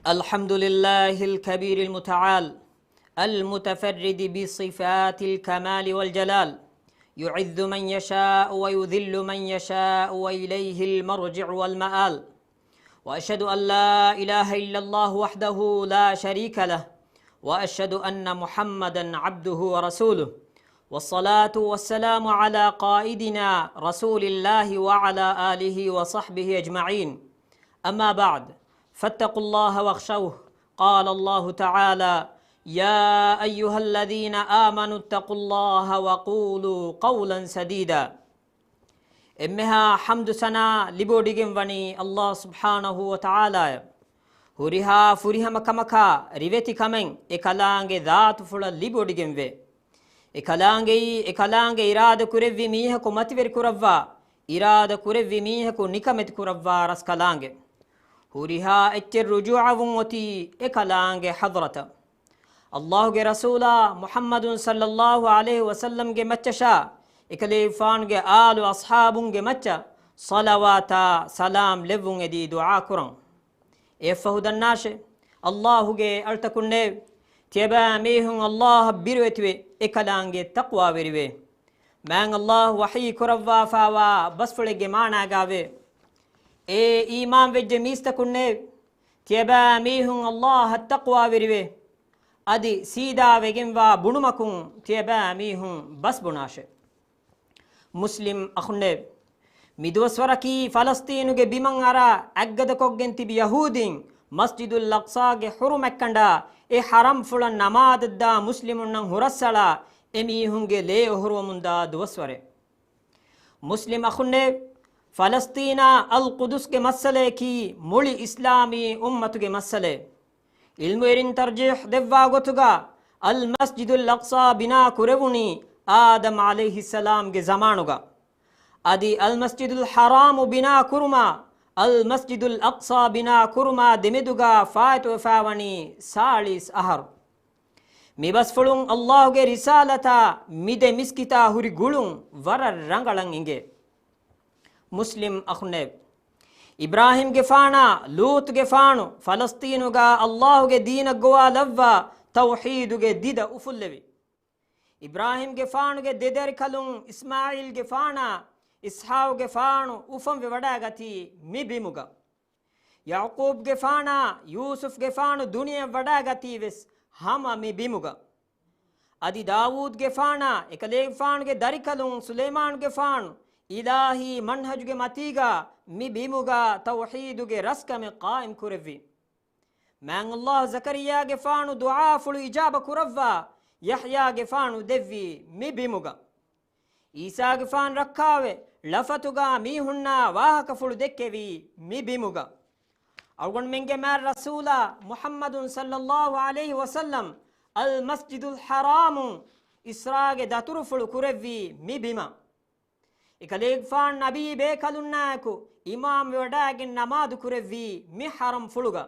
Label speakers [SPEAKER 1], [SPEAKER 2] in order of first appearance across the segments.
[SPEAKER 1] الحمد لله الكبير المتعال المتفرد بصفات الكمال والجلال، يعز من يشاء ويذل من يشاء وإليه المرجع والمآل. وأشهد أن لا إله إلا الله وحده لا شريك له، وأشهد أن محمدا عبده ورسوله، والصلاة والسلام على قائدنا رسول الله وعلى آله وصحبه أجمعين. أما بعد، فاتقوا الله واخشوه. قال الله تعالى: يا أيها الذين آمنوا اتقوا الله وقولوا قولا سديدا. إمها حمد سنا لبوديجم وني الله سبحانه وتعالى هوريها فوريها مكمكا ريوتي كمن إكالانجي ذات فلا لبوديجم وي إكالانجي إرادة كوريوي ميهكو متوير كوروا إرادة كوريوي ميهكو نكمت كوروا رسكالانجي هوريها اتر رجوع ومتي إكالانجي حضرة الله جي رسولا محمد صلى الله عليه وسلم جي متشا إكليفان جي آل وأصحاب جي متشا صلواتا سلام لبون دي دعا كران إفهد الناشي الله جي ألتكن تيبا ميهن الله بيروتوي إكالانجي تقوى بيروي مان الله وحي كروا فاوا بسفل جي مانا غاوي إيمان وجه ميستكن تيبا ميهن الله التقوى بيروي أدي سيدا وجنوا بنومكم تيبا ميهم بس بناشه. مسلم أخنب مدوسوركي فلسطين جي بيمن أرى أجدكو جنتي بيهودين مسجد الأقصى جي حرم كندا حرم فلان نماد دا مسلمون هرسلا ميهم جي ليه هرمون دا دوسوره. مسلم أخنب فلسطين القدس جي مسألة كي مولي إسلامي أمة جي مسألة ilmuerin tarjih devvagotuga al masjidul aqsa bina kurevuni adam alayhi salam ge zamanuga adi al masjidul haram bina kurma al masjidul aqsa bina kurma demeduga faatu fawani salis ahar mibasfulun allah ge risalata mide miskita huri gulun warar rangalan inge. muslim akhne إبراهيم جفانا لوط جفانو فلسطين جا الله جا دين جوا لفا توحيد جا ديدا أفلوي إبراهيم جفانو جا ديدر كلون إسماعيل جفانا إسحاق جفانو أفهم بودا غتي مي بيموغا يعقوب جفانا يوسف جفانو دنيا ودا غتي وس هما مي بيموغا أدي داوود جفانا إكليف فان جا داري كلون سليمان جفانو إلهي منهج جا متيغا مي بيموغا توحيد جي رسكم قائم كورفي مان الله زكريا جفانو دعاء فلو إجابة كورفا يحيى جفانو دفي مي بيموغا إيسا جفان ركاوي لفتوغا مي هننا واهك فلو دكوي مي بيموغا أرغن من جمال رسولا محمد صلى الله عليه وسلم المسجد الحرام إسراء داتور فلو كورفي مي بيما إكليك فان نبي بيكالوناكو إمام وداغن نماذ كورفي مي حرم فلوغا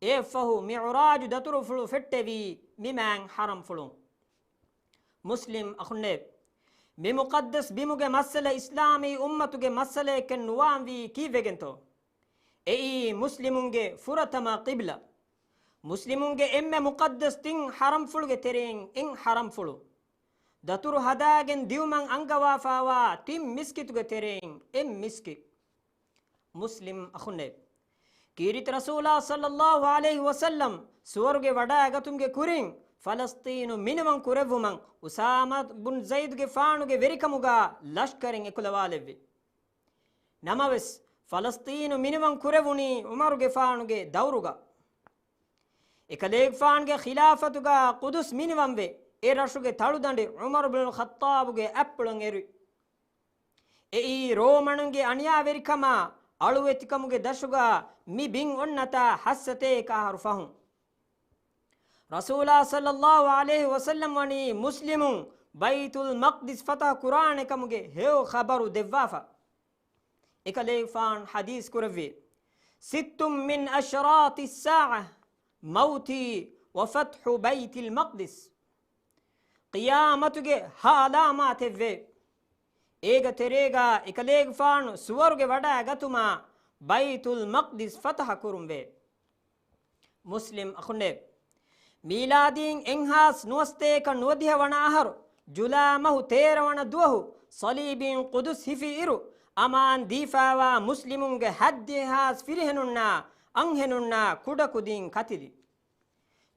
[SPEAKER 1] إفهو معراج دترو فلو فتوي ميمان حرم فلو. مسلم أخنب بمقدس بموغ مسألة إسلامي أمتوغ مسألة كنوان في كيف جنتو أي مسلمونغ فرتما قبلة مسلمونغ إما مقدس تين حرم فلوغ ترين إن حرم فلو دترو هداغن ديومان أنغوا فاوا تيم مسكتوغ ترين إم مسكت. مسلم أخنب كيرت رسول صلى الله عليه وسلم سورج وداغتمge kurin فلسطين minimum kurevuman usama bun zaid ge faanuge verikamuga lashkarin ekulawalevi namaves فلسطين minimum kurevuni umar ge faanuge dauruga ekaleg faange khilafatuga qudus minimum ve e rashuge taludande umar ibn khattab ge appulun eri ei romanunge aniya verikama අලුවෙතිකමුගේ දශුගා මි බින් ඔන්නතා හස්සතේ කාහරු ෆහුන් රසූලා සල්ලල්ලාහු අලයිහි වසල්ලම් වනි මුස්ලිමුන් බයිතුල් මක්දිස් ෆතා කුරාන එකමුගේ හේව ඛබරු දෙවාෆා එකලේෆාන් හදීස් කුරවි සිත්තුම් මින් අෂරාති الساعة මෞති වෆත්හු බයිතුල් මක්දිස් qiyaamatuge හාලාමාතෙ වේ ඒග තෙරේගා එකලේග ෆානු සුවරුගේ වඩා ගතුමා බයිතුල් මක්දිස් ෆතහ කුරුම් වේ ಮುಸ್ಲಿಂ ಅಖುಂಡೆ ಮೀಲಾದೀನ್ ಎಂಹಾಸ್ ನುವಸ್ತೇಕ ನುವದಿಹವಣ ಅಹರು ಜುಲಾಮಹು ತೇರವಣ ದುವಹು ಸಲೀಬಿನ್ ಕುದುಸ್ ಹಿಫಿ ಇರು ಅಮಾನ್ ದೀಫಾವಾ ಮುಸ್ಲಿಮುಂಗೆ ಹದ್ದೆ ಹಾಸ್ ಫಿರಿಹೆನುಣ್ಣ ಅಂಹೆನುಣ್ಣ ಕುಡಕುದೀನ್ ಕತಿದಿ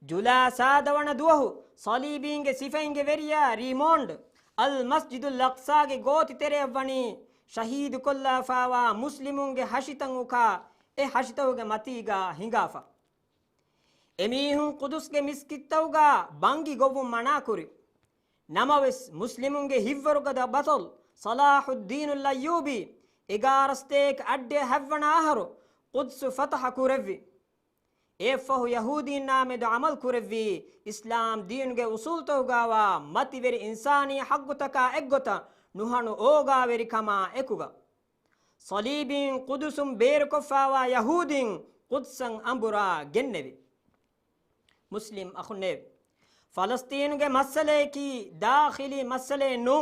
[SPEAKER 1] ಜುಲಾ ಸಾದವಣ ದುವಹು ಸಲೀಬೀನ್ಗೆ ಸಿಫೈನ್ಗೆ ವೆರಿಯ ರಿಮೋಂಡ್ ಅಲ್ ಮಸ್ಜಿದುಲ್ ಅಕ್ಸಾಗೆ ಗೋತಿ ತೆರೆಯವಣಿ ಶಹೀದ್ ಕೊಲ್ಲಾಫಾವಾ ಮುಸ್ಲಿಮುಂಗೆ ಹಶಿತಂ ಉಖಾ ಎ ಹಶಿತವುಗೆ ಮತೀಗ ಹಿಂಗಾಫ ಎಮೀಹುಂ ಕುದುಸ್ಗೆ ಮಿಸ್ಕಿತ್ತವುಗ ಬಂಗಿ ಗೊವ್ವು ಮಣಾಕುರಿ ನಮವೆಸ್ ಮುಸ್ಲಿಮುಂಗೆ ಹಿವ್ವರುಗದ ಬತಲ್ ಸಲಾಹುದ್ದೀನುಲ್ ಅಯ್ಯೂಬಿ ಎಗಾರಸ್ತೇಕ್ ಅಡ್ಡೆ ಹೆವ್ವಣ ಆಹರು ಕುದ್ಸು ಫತಹ ಕುರೆವ್ವಿ ಏಫಹು ಯಹೂದೀನ್ ನಾಮೆದು ಅಮಲ್ ಕುರೆವ್ವಿ ಇಸ್ಲಾಂ ದೀನ್ಗೆ ಉಸೂಲ್ ತೌಗಾವ ಮತಿವೆರಿ ಇನ್ಸಾನಿ ಹಗ್ಗುತಕ ಎಗ್ಗೊತ ನುಹಣು ಓಗಾವೆರಿ ಕಮ ಎಕುಗ ಸಲೀಬಿನ್ ಕುದುಸುಂ ಬೇರು ಕೊಫಾವ ಯಹೂದೀನ್ ಕುದ್ಸಂ ಅಂಬುರ ಗೆನ್ನೆವಿ ಮುಸ್ಲಿಂ ಅಖುನ್ನೇವ್ ಫಲಸ್ತೀನ್ಗೆ ಮಸಲೆ ಕಿ ದಾಖಿಲಿ ಮಸಲೆ ನೂ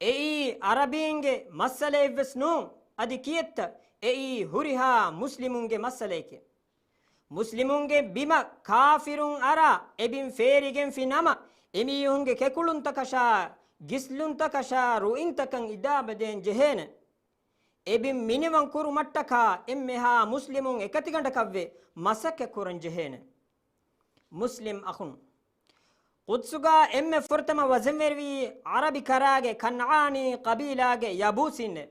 [SPEAKER 1] ಎಯಿ ಅರಬೀನ್ಗೆ ಮಸಲೆ ಇವ್ವೆಸ್ ನೂ ಅದಿ ಕಿಯತ್ತ ಎಯಿ ಹುರಿಹಾ ಮುಸ್ಲಿಮುಂಗೆ ಮಸಲೇಕೆ ಮುಸ್ಲಿಮುಂಗೆ ಬಿಮ ಕಾಫಿರುಂ ಅರ ಎಬಿಂ ಫೇರಿಗೆಂ ಫಿನಮ ಎಮಿಯುಂಗೆ ಕೆಕುಳುಂತಕಶ ಗಿಸ್ಲುಂತಕಶ ರುಯಿಂತಕಂ ಇದಾಬದೇನ್ ಜೆಹೇನೆ ಎಬಿಂ ಮಿನಿವಂ ಕುರು ಮಟ್ಟಕ ಎಮ್ಮೆಹಾ ಮುಸ್ಲಿಮುಂ ಎಕತಿಗಂಡಕವ್ವೆ ಮಸಕ್ಕೆ ಕುರಂ ಜೆಹೇನೆ ಮುಸ್ಲಿಂ ಅಖುನ್ ಕುದ್ಸುಗಾ ಎಮ್ಮೆ ಫುರ್ತಮ ವಜಂವೆರ್ವಿ ಅರಬಿ ಕರಾಗೆ ಕನ್ಆನಿ ಕಬೀಲಾಗೆ ಯಬೂಸಿನ್ನೆ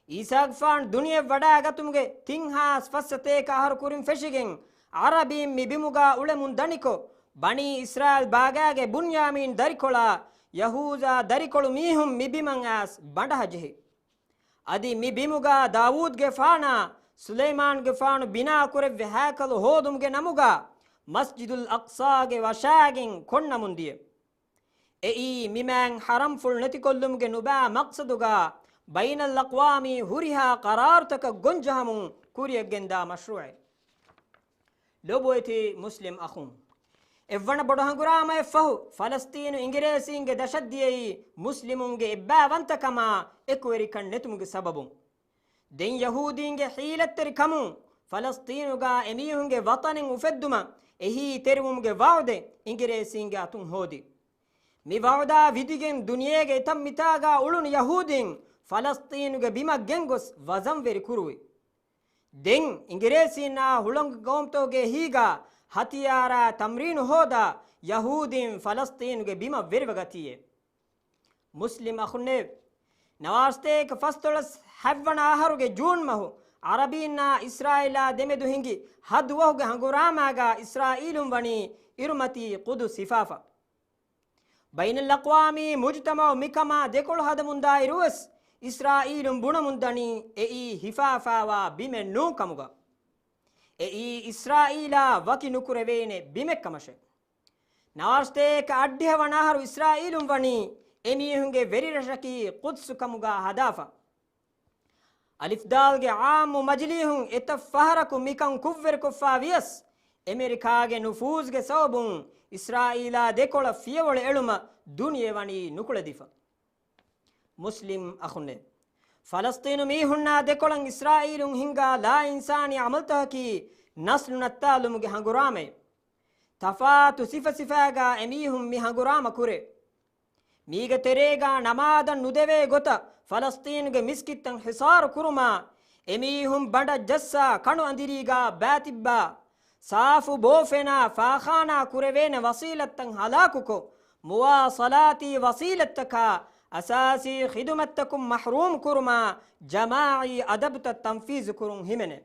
[SPEAKER 1] ಈಸಾಗ್ ಫಾನ್ ದುನಿಯೆ ವಡಾಗತುಮ್ಗೆ ತಿಂಹಾಸ್ ಫಸ್ಸತೆ ಕಾಹರು ಕುರಿಂ ಫೆಶಿಗೆಂ ಅರಬಿ ಮಿಬಿಮುಗಾ ಉಳೆ ಮುಂದಣಿಕೊ ಬಣಿ ಇಸ್ರಾಯಲ್ ಬಾಗಾಗೆ ಬುನ್ಯಾಮೀನ್ ದರಿಕೊಳ ಯಹೂಜ ದರಿಕೊಳು ಮೀಹುಂ ಮಿಬಿಮಂ ಆಸ್ ಬಂಡಹಜೆಹಿ ಅದಿ ಮಿಬಿಮುಗಾ ದಾವೂದ್ಗೆ ಫಾಣ ಸುಲೈಮಾನ್ಗೆ ಫಾಣು ಬಿನಾ ಕುರೆವ್ವೆ ಹ್ಯಾಕಲು ಹೋದುಮ್ಗೆ ನಮುಗ ಮಸ್ಜಿದುಲ್ ಅಕ್ಸಾಗೆ ವಶಾಗಿನ್ ಕೊಣ್ಣ ಮುಂದಿಯೆ ಎಯಿ ಮಿಮ್ಯಾಂಗ್ ಹರಂ ಫುಲ್ ನೆತಿಕೊಲ್ಲುಮ್ಗೆ ನುಬಾ ಮಕ್ಸದುಗ ಬೈನಲ್ ಅಕ್ವಾಮಿ ಹುರಿಹಾ ಕರಾರ್ತಕ ಗೊಂಜಹಮು ಕುರಿಯಗೆಂದ ಮಶ್ರೂಯ್ ಲೋಬೋಯ್ತಿ ಮುಸ್ಲಿಂ ಅಖುಂ ಎವ್ವಣ ಬಡಹಂಗುರಾಮ ಎಫ್ಫಹು ಫಲಸ್ತೀನು ಇಂಗಿರೇಸಿಂಗೆ ದಶದ್ದಿಯೈ ಮುಸ್ಲಿಮುಂಗೆ ಎಬ್ಬಾವಂತಕಮ ಎಕುವೆರಿ ಕಣ್ಣೆತುಮ್ಗೆ ಸಬಬು ದೆನ್ ಯಹೂದೀಂಗೆ ಹೀಲತ್ತರಿ ಕಮು ಫಲಸ್ತೀನುಗ ಎಮೀಹುಂಗೆ ವತನಿಂ ಉಫೆದ್ದುಮ ಎಹಿ ತೆರುವುಮ್ಗೆ ವಾವ್ದೆ ಇಂಗಿರೇಸಿಂಗೆ ಅತುಂ ಹೋದಿ ಮಿ ವಾವ್ದಾ ವಿದಿಗೆನ್ ದುನಿಯೆಗೆ ತಮ್ ಮಿತಾಗ ಉಳುನ್ ಯಹೂದೀನ್ ಫಲಸ್ತೀನುಗೆ ಬಿಮ ಗೆಂಗೊಸ್ ವಜಂ ವೆರಿ ಕುರುವಿ ದೆನ್ ಇಂಗಿರೇಸಿನ ಹುಳಂಗ್ ಗೋಮ್ತೋಗೆ ಹೀಗ ಹತಿಯಾರ ತಮ್ರೀನು ಹೋದ ಯಹೂದೀನ್ ಫಲಸ್ತೀನುಗೆ ಬಿಮ ವೆರಿವಗತಿಯೆ ಮುಸ್ಲಿಂ ಅಖುನ್ನೇವ್ ನವಾಸ್ತೇಕ್ ಫಸ್ತೊಳಸ್ ಹೆವ್ವಣ ಆಹರುಗೆ ಜೂನ್ ಮಹು ಅರಬೀನ್ನ ಇಸ್ರಾಯಿಲ ದೆಮೆದು ಹಿಂಗಿ ಹದ್ವಹುಗೆ ಹಂಗುರಾಮಾಗ ಇಸ್ರಾಯಿಲುಂ ವಣಿ ಇರುಮತಿ ಕುದು ಸಿಫಾಫ ಬೈನಲ್ ಅಕ್ವಾಮಿ ಮುಜ್ತಮೌ ಮಿಕಮ ದೆಕೊಳು ಹದ ಮುಂದಾಯಿರುವಸ್ ಇಸ್ರಾಯಿಲುಂ ಬುಣ ಮುಂದಣಿ ಎಯಿ ಹಿಫಾಫಾವ ಬಿಮೆ ನೂ ಕಮುಗ ಎಯಿ ಇಸ್ರಾಯಿಲ ವಕಿ ನುಕುರೆವೇನೆ ಬಿಮೆ ಕಮಶೆ ನವಾಸ್ತೇಕ ಅಡ್ಡೆಹವಣಾಹರು ಇಸ್ರಾಯಿಲುಂ ವಣಿ ಎಮೀಹುಂಗೆ ವೆರಿ ರಶಕಿ ಕುದ್ಸು ಕಮುಗ ಹದಾಫ ಅಲಿಫ್ದಾಲ್ಗೆ ಆಮು ಮಜ್ಲಿಹುಂ ಎತ ಫಹರಕು ಮಿಕಂ ಕುವ್ವೆರ್ ಕುಫಾವಿಯಸ್ ಅಮೆರಿಕಾಗೆ ನುಫೂಜ್ಗೆ ಸೌಬುಂ ಇಸ್ರಾಯಿಲ ದೆಕೊಳ ಫಿಯವಳ ಎಳುಮ ದುನಿಯೆವಣಿ ನುಕುಳದಿಫ ಮುಸ್ಲಿಂ ಅಖುನ್ನೆ ಫಲಸ್ತೀನು ಮೀಹುಣ್ಣ ದೆಕೊಳಂ ಇಸ್ರಾಯಿಲುಂ ಹಿಂಗ ಲಾ ಇನ್ಸಾನಿ ಅಮಲ್ತಹಕಿ ನಸ್ಲು ನತ್ತಾಲುಮ್ಗೆ ಹಂಗುರಾಮೆ ತಫಾತು ಸಿಫಾಗ ಎಮೀಹುಂ ಮಿ ಹಂಗುರಾಮ ಕುರೆ ಮೀಗ ತೆರೇಗ ನಮಾದನ್ ನುದೆವೆ ಗೊತ ಫಲಸ್ತೀನ್ಗೆ ಮಿಸ್ಕಿತ್ತಂ ಹಿಸಾರು ಕುರುಮ ಎಮೀಹುಂ ಬಂಡ ಜಸ್ಸ ಕಣು ಅಂದಿರೀಗ ಬ್ಯಾತಿಬ್ಬ ಸಾಫು ಬೋಫೆನ ಫಾಖಾನ ಕುರೆವೇನ ವಸೀಲತ್ತಂ ಹಲಾಕುಕೊ ಮುವಾಸಲಾತಿ ವಸೀಲತ್ತಕ ಅಸಾಸಿ ಖಿದುಮತ್ತಕುಂ ಮಹ್ರೂಮ್ ಕುರುಮ ಜಮಾಯಿ ಅದಬ್ತ ತಂಫೀಜ್ ಕುರುಂ ಹಿಮೆನೆ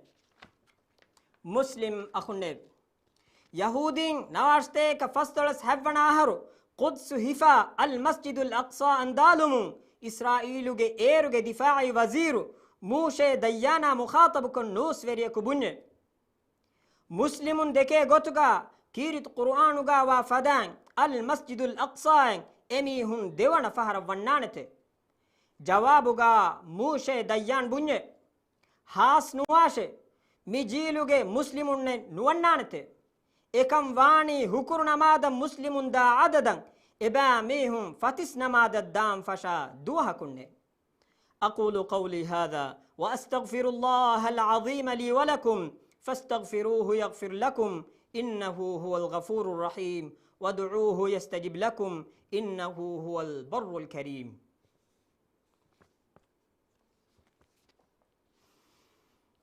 [SPEAKER 1] ಮುಸ್ಲಿಂ ಅಖುನ್ನೇವ್ ಯಹೂದೀನ್ ನವಾಸ್ತೇಕ ಫಸ್ತಳಸ್ ಹೆವ್ವಣಾಹರು ಕುದ್ಸು ಹಿಫಾ ಅಲ್ ಮಸ್ಜಿದುಲ್ ಅಕ್ಸಾ ಅಂದಾಲುಮು ಇಸ್ರಾಯಿಲುಗೆ ಏರುಗೆ ದಿಫಾಯಿ ವಜೀರು ಮೂಶೆ ದಯ್ಯಾನ ಮುಖಾತಬುಕನ್ ನೂಸ್ವೆರಿಯ ಕುಬುನ್ಯೆ ಮುಸ್ಲಿಮುನ್ ದೆಕೆ ಗೊತುಗ ಕೀರಿತ್ ಕುರ್ಆನುಗ ವಾ ಫದಾಂಗ್ ಅಲ್ ಮಸ್ಜಿದುಲ್ ಅಕ್ಸಾಂಗ್ ಎಮೀಹುನ್ ದೇವಣ ಫಹರ ವಣ್ಣಾಣತೆ ಜವಾಬುಗ ಮೂಶೆ ದಯ್ಯಾನ್ ಬುನ್ಯೆ ಹಾಸ್ ನುವಾಶೆ ಮಿಜೀಲುಗೆ ಮುಸ್ಲಿಮುನ್ನೆ ನುವಣ್ಣಾಣತೆ ಏಕಂ ವಾಣಿ ಹುಕುರು ನಮಾದ ಮುಸ್ಲಿಮುಂದ ಆದದಂ ಎಬಾ ಮೀಹುಂ ಫತಿಸ್ ನಮಾದ ದಾಂ ಫಶಾ ದೂಹ ಕುಣ್ಣೆ أقول قولي هذا وأستغفر الله العظيم لي ولكم فاستغفروه يغفر لكم إنه هو الغفور الرحيم وادعوه يستجب لكم إنه هو البر الكريم.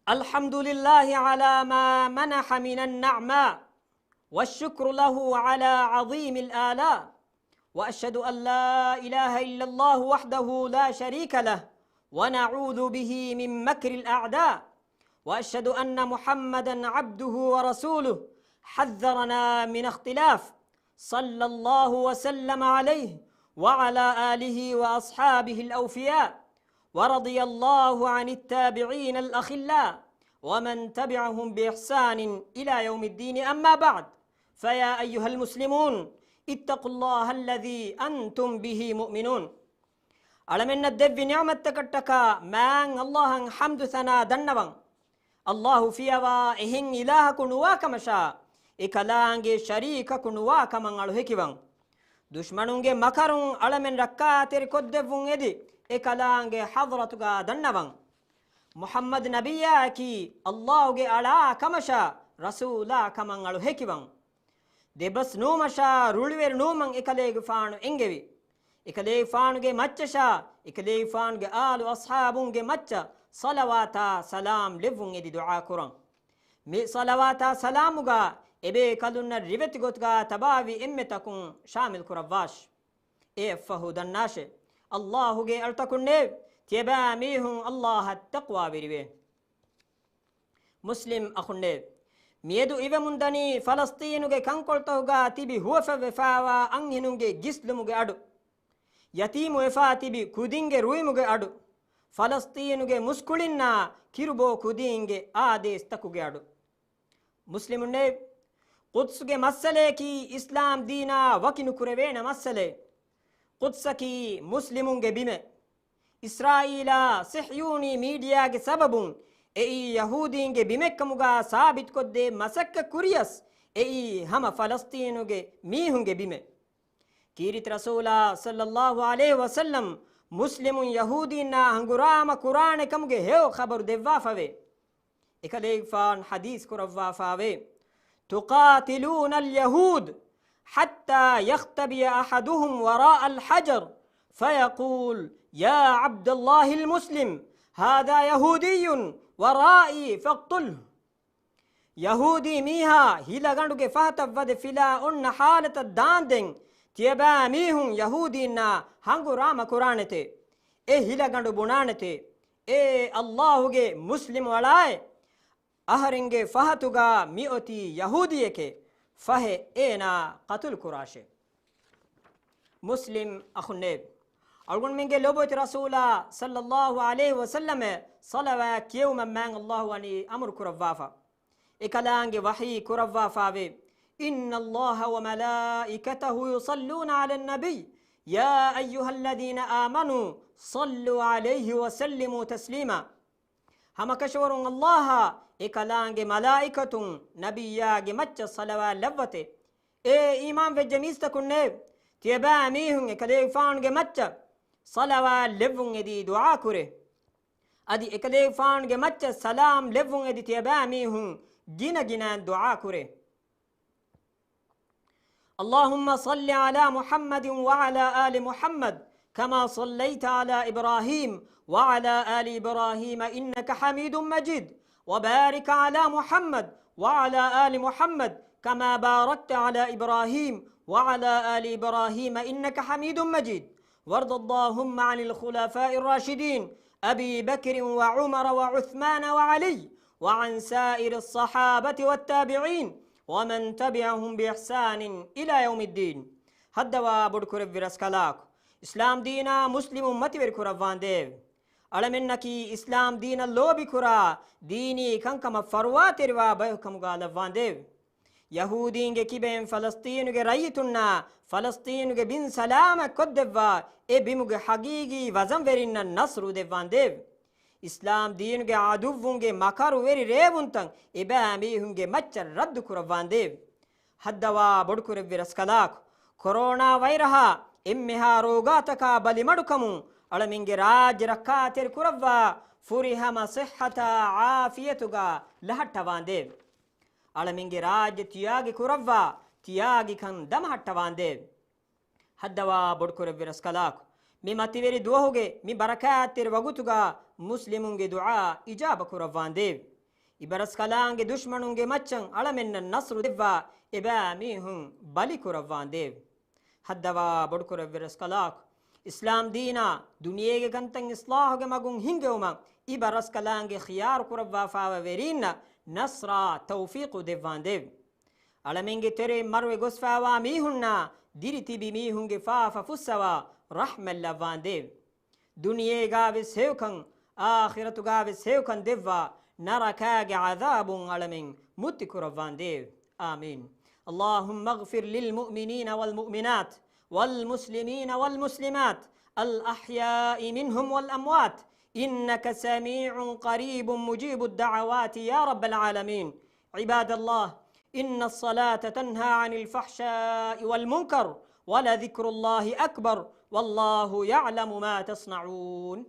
[SPEAKER 1] الحمد لله على ما منح من النعماء والشكر له على عظيم الآلاء، وأشهد أن لا إله إلا الله وحده لا شريك له ونعوذ به من مكر الأعداء، وأشهد أن محمدا عبده ورسوله حذرنا من اختلاف، صلى الله وسلم عليه وعلى آله وأصحابه الأوفياء، ورضي الله عن التابعين الأخلاء ومن تبعهم بإحسان إلى يوم الدين. أما بعد، فيا أيها المسلمون اتقوا الله الذي أنتم به مؤمنون. ألمن الدب نعمة كتك مان الله حمد ثنا دنوان الله فيها إهن إله كنوا كمشا إكلانج شريك كنوا كمان الهكيوان دشمنونج مكرون ألمن ركاتر كدفون يدي إكلانج حضرتك دنوان محمد نبياكي الله على كمشا رسولا كمان الهكيوان دبس نومشا رولوير نومن إكليغ فانو إنجوي إكليغ فانوغي مچشا إكليغ فانوغي آلو أصحابونغي مچ صلواتا سلام لفون يدي دعا كوران مي صلواتا سلاموغا إبه كالونا ريبت غوتغا تباوي إمتكون شامل كرواش إفهو دناشي اللهوغي ألتكون نيب تيبا ميهن الله التقوى بريبه. مسلم أخون نيب ميدو إيوه مندني فلسطينوغي كنكولتوغا تيبي هوفا وفاوا أنهنوغي جسلموغي أدو يتيم وفا تيبي كودينغي رويموغي أدو فلسطينوغي مسكولينا كيروبو كودينغي آديس تكوغي أدو. مسلموني قدسوغي مسألة كي إسلام دينا وكينو كوريوين مسألة قدسكي مسلمونغي بيمي إسرائيلا صحيوني ميدياغي سببون اي يهودينگه بيمكموغا ثابت كودي مسك كورياس اي هم فلسطينوگه ميهونگه بيمه كيرت رسولا صلى الله عليه وسلم مسلم يهودينا هنغرام قران كمگه هيو خبر دوا فوي اكليگ فان حديث كروا فاوي تقاتلون اليهود حتى يختبي احدهم وراء الحجر فيقول يا عبد الله المسلم هذا يهودي ورائي فاقتله. يهودي ميها هيلا غندوگه فهتفد فيلا ان حالة داندن تيبا ميهن يهودينا هنگو رام قرانته اي هيلا غندو بنانته اي اللهوگه مسلم ولاي اهرنگه فهتوگا ميوتي يهوديكه فه اينا قتل كراشه. مسلم اخنيب أقول منك لبوت رسولا صلى الله عليه وسلم صلوات يوم من الله وني أمر كرفافا إكلانج وحي كرفافا إن الله وملائكته يصلون على النبي يا أيها الذين آمنوا صلوا عليه وسلموا تسليما. هم كشور الله إكلانج ملائكة نبياج مچ صلوات لبته إيمان في جميستكن نب تيبا ميهن إكليگ فانج مچ صلوات لفون يدي دعا كره أدي إكليگ فانج مچ سلام لفون يدي تيبا ميهن جنا جنا دعا كره. اللهم صل على محمد وعلى آل محمد كما صليت على إبراهيم وعلى آل إبراهيم إنك حميد مجيد وبارك على محمد وعلى آل محمد كما باركت على إبراهيم وعلى آل إبراهيم إنك حميد مجيد. وارض اللهم عن الخلفاء الراشدين أبي بكر وعمر وعثمان وعلي وعن سائر الصحابة والتابعين ومن تبعهم بإحسان إلى يوم الدين. هدوا بدكور برسكلاك إسلام دينا مسلم متي بركورفان ديف ألمنكي إسلام دينا لوبي كورا ديني كنكما فروات روا بيكم غالفان ديف يهودينگه كيبين فلسطينوگه رأيتنا فلسطينوگه بن سلامة كد دفا اي بيموگه حقيقي وزن ورين نصر دفان ديف إسلام دينوگه عدوونگه مكارو وري ريبونتن اي باميهونگه مچر رد كرفان ديف هدوا بدكور برسكلاك كورونا ويرها إمها روغاتكا بلي مدكمو ಅಳಮಿಂಗೆ ರಾಜ್ ರಕ್ಕಾತೆರ್ ಕುರವ್ವ ಫುರಿಹಮ ಸಿಹ್ಹತ ಆಫಿಯತುಗ ಲಹಟ್ಟವಾಂದೇವ್ ಅಳಮಿಂಗೆ ರಾಜ್ ತಿಯಾಗಿ ಕುರವ್ವ ತಿಯಾಗಿ ಖನ್ ದಮ ಹಟ್ಟವಾಂದೇವ್ ಹದ್ದವಾ ಬೊಡ್ಕೊರವ್ವಿ ರಸ್ಕಲಾಕು ಮಿ ಮತಿವೆರಿ ದುವಹುಗೆ ಮಿ ಬರಕಾತಿರ್ ವಗುತುಗ ಮುಸ್ಲಿಮುಂಗೆ ದುಆ ಇಜಾಬ ಕುರವ್ವಾಂದೇವ್ ಇಬರಸ್ಕಲಾಂಗೆ ದುಶ್ಮನುಂಗೆ ಮಚ್ಚಂ ಅಳಮೆನ್ನ ನಸ್ರು ದೆವ್ವ ಎಬಾ ಮೀಹುಂ ಬಲಿ ಕುರವ್ವಾಂದೇವ್ ಹದ್ದವಾ ಬೊಡ್ಕೊರವ್ವಿ ರಸ್ಕಲಾಕು ಇಸ್ಲಾಂ ದೀನ ದುನಿಯೆಗೆ ಗಂತಂ ಇಸ್ಲಾಹುಗೆ ಮಗುಂ ಹಿಂಗೆವುಮ ಇಬರಸ್ಕಲಾಂಗೆ ಖಿಯಾರ್ ಕುರವ್ವಾ ಫಾವ ವೆರೀನ್ನ ನಸ್ರ ತೌಫೀಕು ದೆವ್ವಾಂದೇವ್ ಅಳಮೆಂಗೆ ತೆರೆ ಮರುವೆ ಗೊಸ್ಫಾವಾ ಮೀಹುನ್ನ ದಿರಿತಿಬಿ ಮೀಹುಂಗೆ ಫಾಫ ಫುಸ್ಸವ ರಹ್ಮೆಲ್ಲವ್ವಾಂದೇವ್ ದುನಿಯೆಗಾವೆ ಸೇವ್ಕಂ ಆಖಿರತುಗಾವೆ ಸೇವ್ಕಂ ದೆವ್ವ ನರಕಾಗೆ ಅದಾಬುಂ ಅಳಮೆಂ ಮುತ್ತಿ ಕುರವ್ವಾಂದೇವ್ ಆಮೀನ್ اللهم اغفر للمؤمنين والمؤمنات والمسلمين والمسلمات الأحياء منهم والأموات إنك سميع قريب مجيب الدعوات يا رب العالمين عباد الله إن الصلاة تنهى عن الفحشاء والمنكر ولذكر الله أكبر والله يعلم ما تصنعون